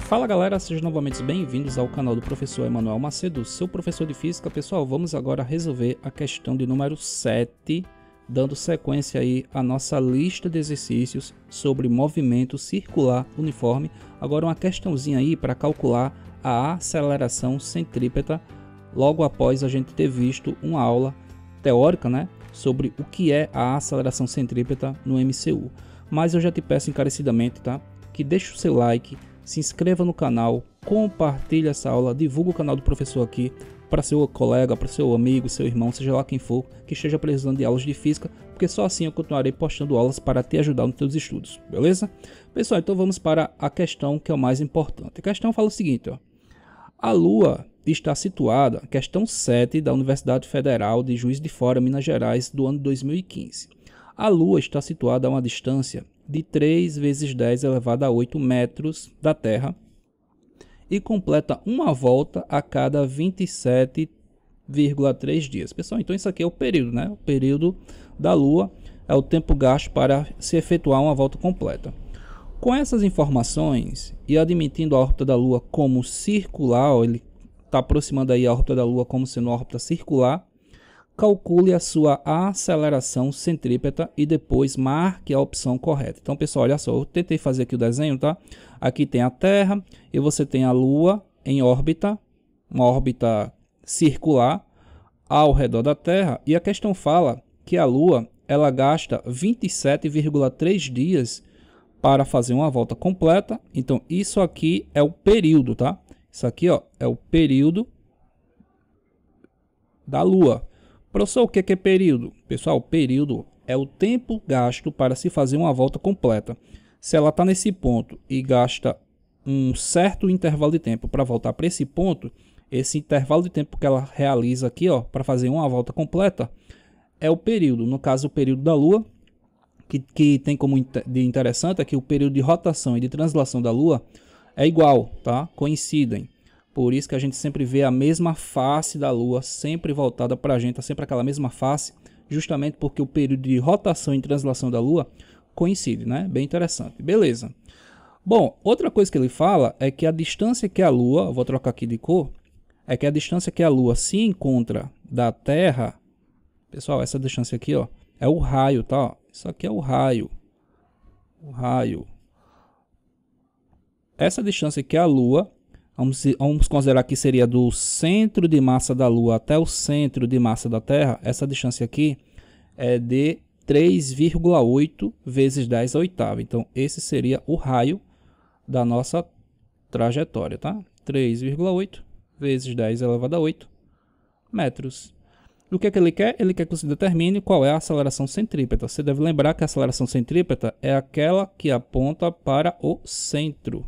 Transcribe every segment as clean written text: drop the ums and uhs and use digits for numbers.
Fala galera, sejam novamente bem-vindos ao canal do professor Emanuel Macedo, seu professor de física. Pessoal, vamos agora resolver a questão de número 7, dando sequência aí à nossa lista de exercícios sobre movimento circular uniforme. Agora uma questãozinha aí para calcular a aceleração centrípeta, logo após a gente ter visto uma aula teórica, né, sobre o que é a aceleração centrípeta no MCU. Mas eu já te peço encarecidamente, tá, que deixe o seu like, se inscreva no canal, compartilhe essa aula, divulgue o canal do professor aqui para seu colega, para seu amigo, seu irmão, seja lá quem for, que esteja precisando de aulas de física, porque só assim eu continuarei postando aulas para te ajudar nos teus estudos, beleza? Pessoal, então vamos para a questão que é o mais importante. A questão fala o seguinte, ó. A Lua está situada, questão 7 da Universidade Federal de Juiz de Fora, Minas Gerais, do ano 2015. A Lua está situada a uma distância de 3 vezes 10 elevado a 8 metros da Terra e completa uma volta a cada 27,3 dias. Pessoal, então isso aqui é o período, né? O período da Lua é o tempo gasto para se efetuar uma volta completa. Com essas informações e admitindo a órbita da Lua como circular, ele está aproximando aí a órbita da Lua como sendo uma órbita circular, calcule a sua aceleração centrípeta e depois marque a opção correta. Então, pessoal, olha só, eu tentei fazer aqui o desenho, tá? Aqui tem a Terra e você tem a Lua em órbita, uma órbita circular ao redor da Terra. E a questão fala que a Lua, ela gasta 27,3 dias para fazer uma volta completa. Então, isso aqui é o período, tá? Isso aqui, ó, é o período da Lua. Professor, o que é período? Pessoal, período é o tempo gasto para se fazer uma volta completa. Se ela está nesse ponto e gasta um certo intervalo de tempo para voltar para esse ponto, esse intervalo de tempo que ela realiza aqui, ó, para fazer uma volta completa, é o período. No caso, o período da Lua, que tem como de interessante é que o período de rotação e de translação da Lua é igual, tá? Coincidem. Por isso que a gente sempre vê a mesma face da Lua, sempre voltada para a gente, sempre aquela mesma face, justamente porque o período de rotação e translação da Lua coincide, né? Bem interessante. Beleza. Bom, outra coisa que ele fala é que a distância que a Lua, vou trocar aqui de cor, é que a distância que a Lua se encontra da Terra, pessoal, essa distância aqui, ó, é o raio, tá? Isso aqui é o raio. O raio. Essa distância que a Lua, vamos considerar que seria do centro de massa da Lua até o centro de massa da Terra. Essa distância aqui é de 3,8 vezes 10 à oitava. Então, esse seria o raio da nossa trajetória, tá? 3,8 vezes 10 elevado a 8 metros. E o que é que ele quer? Ele quer que você determine qual é a aceleração centrípeta. Você deve lembrar que a aceleração centrípeta é aquela que aponta para o centro.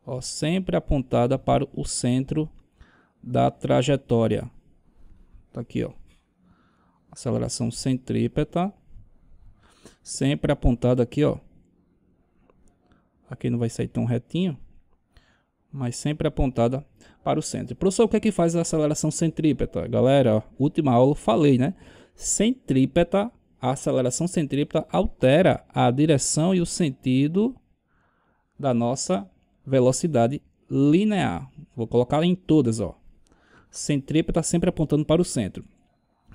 Ó, sempre apontada para o centro da trajetória. Tá aqui, ó. Aceleração centrípeta. Sempre apontada aqui, ó. Aqui não vai sair tão retinho, mas sempre apontada para o centro. Professor, o que é que faz a aceleração centrípeta? Galera, ó, última aula eu falei, né? Centrípeta, a aceleração centrípeta altera a direção e o sentido da nossa velocidade linear. Vou colocar em todas, ó. Centrípeta sempre apontando para o centro.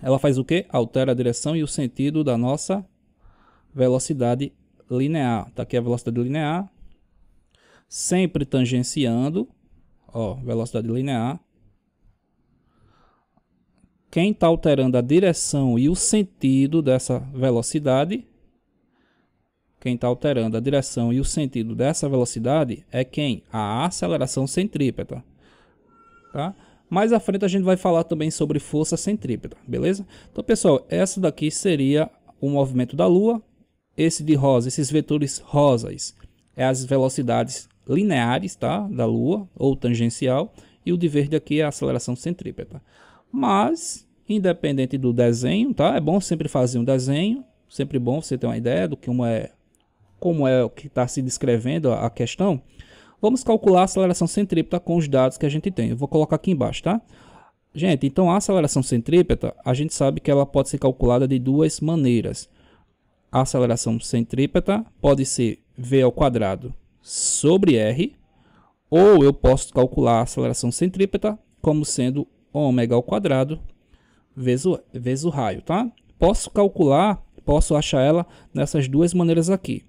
Ela faz o quê? Altera a direção e o sentido da nossa velocidade linear. Tá aqui a velocidade linear. Sempre tangenciando, ó, velocidade linear. Quem está alterando a direção e o sentido dessa velocidade, quem está alterando a direção e o sentido dessa velocidade é quem? A aceleração centrípeta. Tá? Mais à frente a gente vai falar também sobre força centrípeta, beleza? Então, pessoal, essa daqui seria o movimento da Lua. Esse de rosa, esses vetores rosas, é as velocidades lineares, tá? Da Lua, ou tangencial. E o de verde aqui é a aceleração centrípeta. Mas, independente do desenho, tá? É bom sempre fazer um desenho. Sempre bom você ter uma ideia do que como é o que está se descrevendo a questão. Vamos calcular a aceleração centrípeta com os dados que a gente tem. Eu vou colocar aqui embaixo, tá? Gente, então a aceleração centrípeta, a gente sabe que ela pode ser calculada de duas maneiras. A aceleração centrípeta pode ser v² sobre r, Ou eu posso calcular a aceleração centrípeta como sendo ômega ao quadrado vezes o raio, tá? Posso achar ela nessas duas maneiras aqui.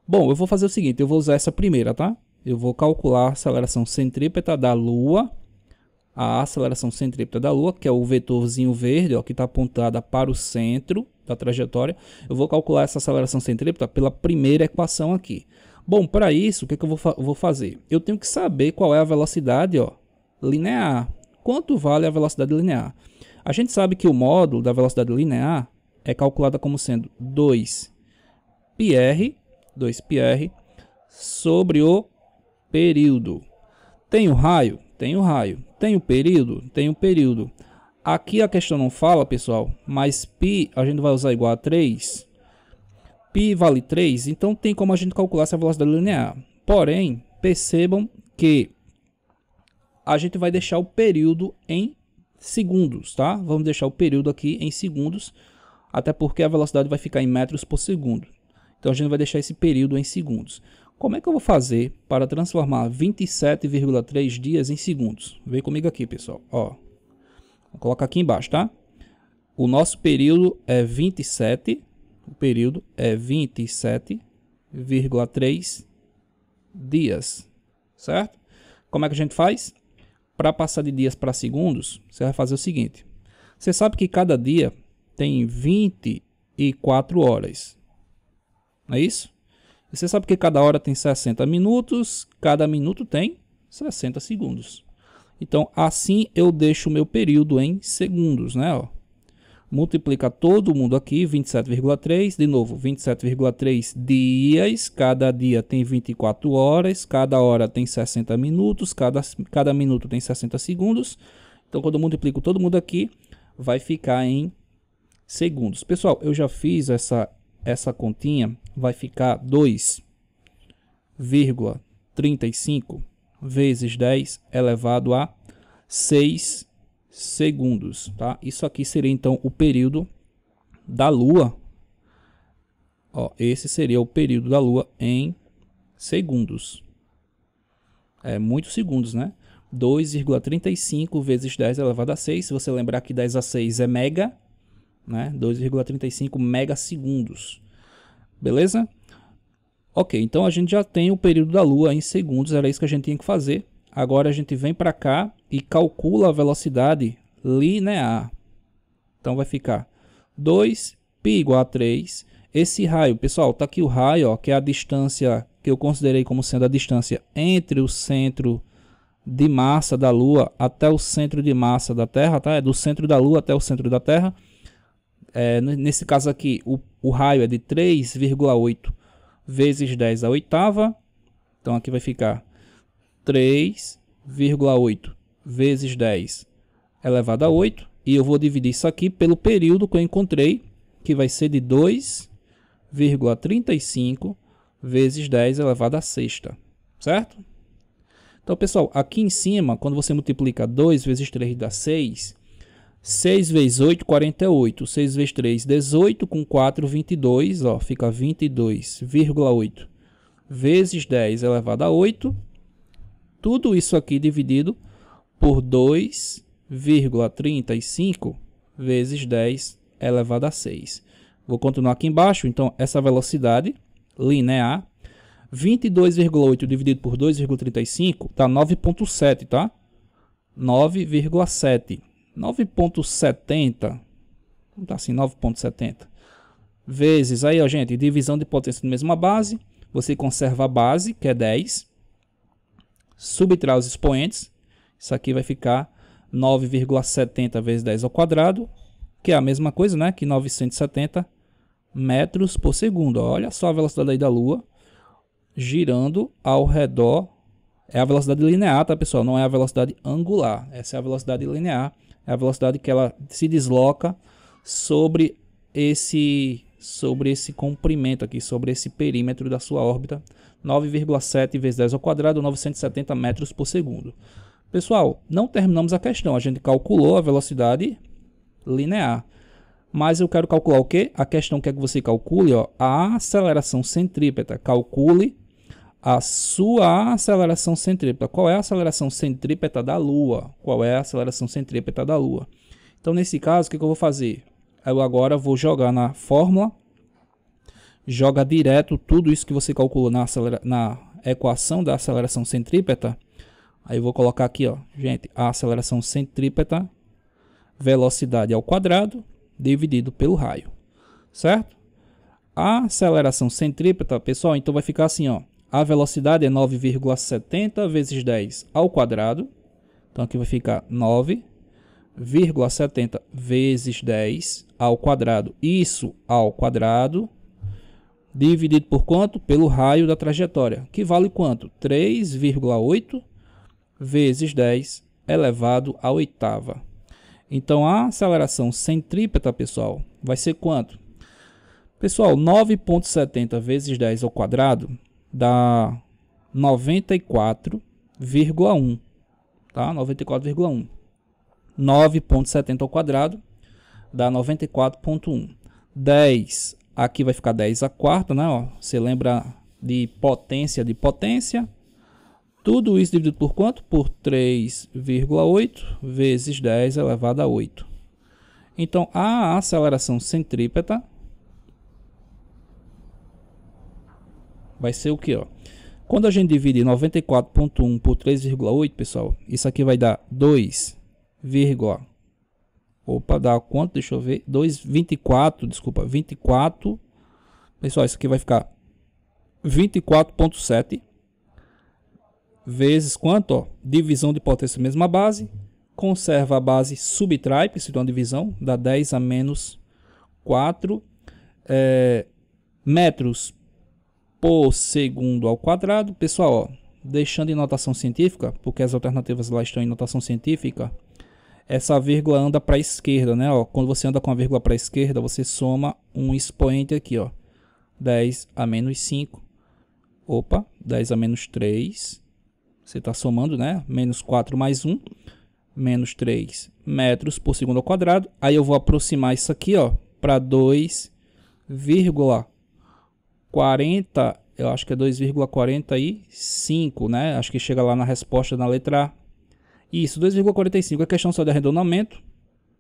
Bom, eu vou fazer o seguinte, eu vou usar essa primeira, tá? Eu vou calcular a aceleração centrípeta da Lua, que é o vetorzinho verde, ó, que está apontada para o centro da trajetória. Eu vou calcular essa aceleração centrípeta pela primeira equação aqui. Bom, para isso, o que eu vou fazer? Eu tenho que saber qual é a velocidade, ó, linear. Quanto vale a velocidade linear? A gente sabe que o módulo da velocidade linear é calculada como sendo 2πr sobre o período. Tem o raio? Tem o raio. Tem o período? Tem o período. Aqui a questão não fala, pessoal, mas π a gente vai usar igual a 3. Π vale 3, então tem como a gente calcular essa velocidade linear. Porém, percebam que a gente vai deixar o período em segundos, tá? Vamos deixar o período aqui em segundos, até porque a velocidade vai ficar em metros por segundo. Então a gente vai deixar esse período em segundos. Como é que eu vou fazer para transformar 27,3 dias em segundos? Vem comigo aqui, pessoal. Ó, vou colocar aqui embaixo, tá? O nosso período é 27, o período é 27,3 dias, certo? Como é que a gente faz? Para passar de dias para segundos, você vai fazer o seguinte. Você sabe que cada dia tem 24 horas. Não é isso? Você sabe que cada hora tem 60 minutos, cada minuto tem 60 segundos. Então, assim eu deixo o meu período em segundos, né? Ó, multiplica todo mundo aqui, 27,3, de novo, 27,3 dias, cada dia tem 24 horas, cada hora tem 60 minutos, cada minuto tem 60 segundos. Então, quando eu multiplico todo mundo aqui, vai ficar em segundos. Pessoal, eu já fiz essa continha, vai ficar 2,35 vezes 10 elevado a 6 segundos, tá? Isso aqui seria então o período da Lua. Ó, esse seria o período da Lua em segundos. É muitos segundos, né? 2,35 vezes 10 elevado a 6. Se você lembrar que 10 a 6 é mega, né? 2,35 megasegundos. Beleza? Ok, então a gente já tem o período da Lua em segundos, era isso que a gente tinha que fazer. Agora a gente vem para cá e calcula a velocidade linear. Então vai ficar 2π igual a 3. Esse raio, pessoal, tá aqui o raio, ó, que é a distância que eu considerei como sendo a distância entre o centro de massa da Lua até o centro de massa da Terra, tá? É do centro da Lua até o centro da Terra. Nesse caso aqui, o raio é de 3,8 vezes 10 à oitava. Então aqui vai ficar 3,8 vezes 10 elevado a 8. E eu vou dividir isso aqui pelo período que eu encontrei, que vai ser de 2,35 vezes 10 elevado a sexta. Certo? Então, pessoal, aqui em cima, quando você multiplica 2 vezes 3 dá 6. 6 vezes 8, 48. 6 vezes 3, 18. Com 4, 22. Ó, fica 22,8 vezes 10 elevado a 8. Tudo isso aqui dividido por 2,35 vezes 10 elevado a 6. Vou continuar aqui embaixo. Então, essa velocidade linear, 22,8 dividido por 2,35 dá 9,7, tá? 9,7. 9,70, tá assim, 9,70 vezes, aí ó gente, divisão de potência da mesma base, você conserva a base, que é 10, subtrai os expoentes, isso aqui vai ficar 9,70 vezes 10 ao quadrado, que é a mesma coisa, né, que 970 metros por segundo. Olha só a velocidade aí da Lua, girando ao redor, é a velocidade linear, tá pessoal, não é a velocidade angular, essa é a velocidade linear. É a velocidade que ela se desloca sobre esse comprimento aqui, sobre esse perímetro da sua órbita. 9,7 vezes 10 ao quadrado, 970 metros por segundo. Pessoal, não terminamos a questão. A gente calculou a velocidade linear. Mas eu quero calcular o quê? A questão quer que você calcule, ó, a aceleração centrípeta. Calcule a sua aceleração centrípeta. Qual é a aceleração centrípeta da Lua? Qual é a aceleração centrípeta da Lua? Então, nesse caso, o que eu vou fazer? Eu agora vou jogar na fórmula, joga direto tudo isso que você calculou na equação da aceleração centrípeta. Aí eu vou colocar aqui, ó, gente, a aceleração centrípeta, velocidade ao quadrado, dividido pelo raio, certo? A aceleração centrípeta, pessoal, então vai ficar assim, ó, a velocidade é 9,70 vezes 10 ao quadrado, então aqui vai ficar 9,70 vezes 10 ao quadrado, isso ao quadrado, dividido por quanto? Pelo raio da trajetória, que vale quanto? 3,8 vezes 10 elevado à oitava. Então, a aceleração centrípeta, pessoal, vai ser quanto? Pessoal, 9,70 vezes 10 ao quadrado dá 94,1, tá? 94,1. 9,70 ao quadrado dá 94,1. 10, aqui vai ficar 10 à quarta, né? Ó, você lembra de potência de potência. Tudo isso dividido por quanto? Por 3,8 vezes 10 elevado a 8. Então, a aceleração centrípeta vai ser o que? Quando a gente divide 94,1 por 3,8, pessoal, isso aqui vai dar 2, opa, dá quanto? Deixa eu ver. 24, desculpa, 24. Pessoal, isso aqui vai ficar 24,7 vezes quanto? Ó, divisão de potência mesma base, conserva a base, subtrai, precisa uma divisão, dá 10 a menos 4 metros por segundo ao quadrado. Pessoal, ó, deixando em notação científica, porque as alternativas lá estão em notação científica, essa vírgula anda para a esquerda, né? Ó, quando você anda com a vírgula para a esquerda, você soma um expoente aqui, ó, 10 a menos 5, opa, 10 a menos 3, você está somando, né? Menos 4 mais 1, menos 3 metros por segundo ao quadrado. Aí eu vou aproximar isso aqui, ó, para 2,40, eu acho que é 2,45, né? Acho que chega lá na resposta na letra A. Isso, 2,45 é questão só de arredondamento,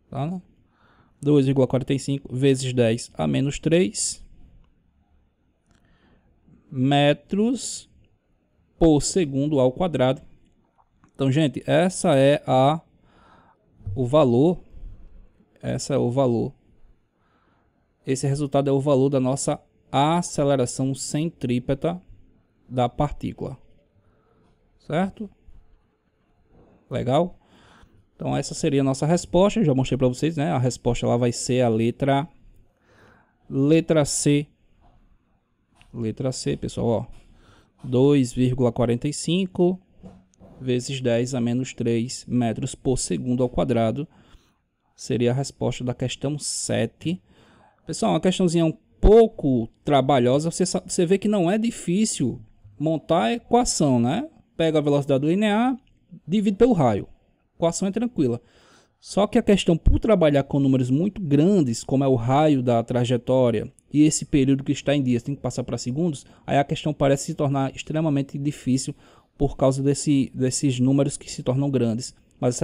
tá? 2,45 vezes 10 a menos 3 metros por segundo ao quadrado. Então, gente, essa é o valor. Esse resultado é o valor da nossa aceleração centrípeta da partícula, certo? Legal? Então, essa seria a nossa resposta. Eu já mostrei para vocês, né? A resposta lá vai ser a letra C. Letra C, pessoal, ó. 2,45 vezes 10 a menos 3 metros por segundo ao quadrado seria a resposta da questão 7. Pessoal, uma questãozinha um pouco trabalhosa. Você vê que não é difícil montar a equação, né? Pega a velocidade linear, divide pelo raio. A equação é tranquila. Só que a questão, por trabalhar com números muito grandes, como é o raio da trajetória, e esse período que está em dias tem que passar para segundos, aí a questão parece se tornar extremamente difícil por causa desses números que se tornam grandes. Mas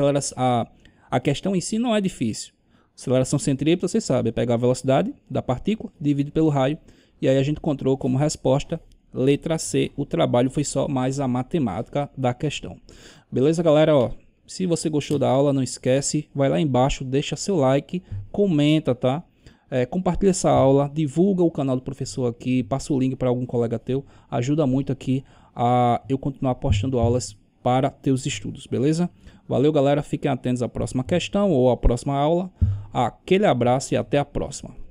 a questão em si não é difícil. Aceleração centrípeta, você sabe, é pegar a velocidade da partícula, divide pelo raio, e aí a gente encontrou como resposta letra C. O trabalho foi só mais a matemática da questão. Beleza, galera? Ó, se você gostou da aula, não esquece, vai lá embaixo, deixa seu like, comenta, tá? Compartilha essa aula, divulga o canal do professor aqui, passa o link para algum colega teu, ajuda muito aqui a eu continuar postando aulas para teus estudos, beleza? Valeu, galera, fiquem atentos à próxima questão ou à próxima aula. Aquele abraço e até a próxima.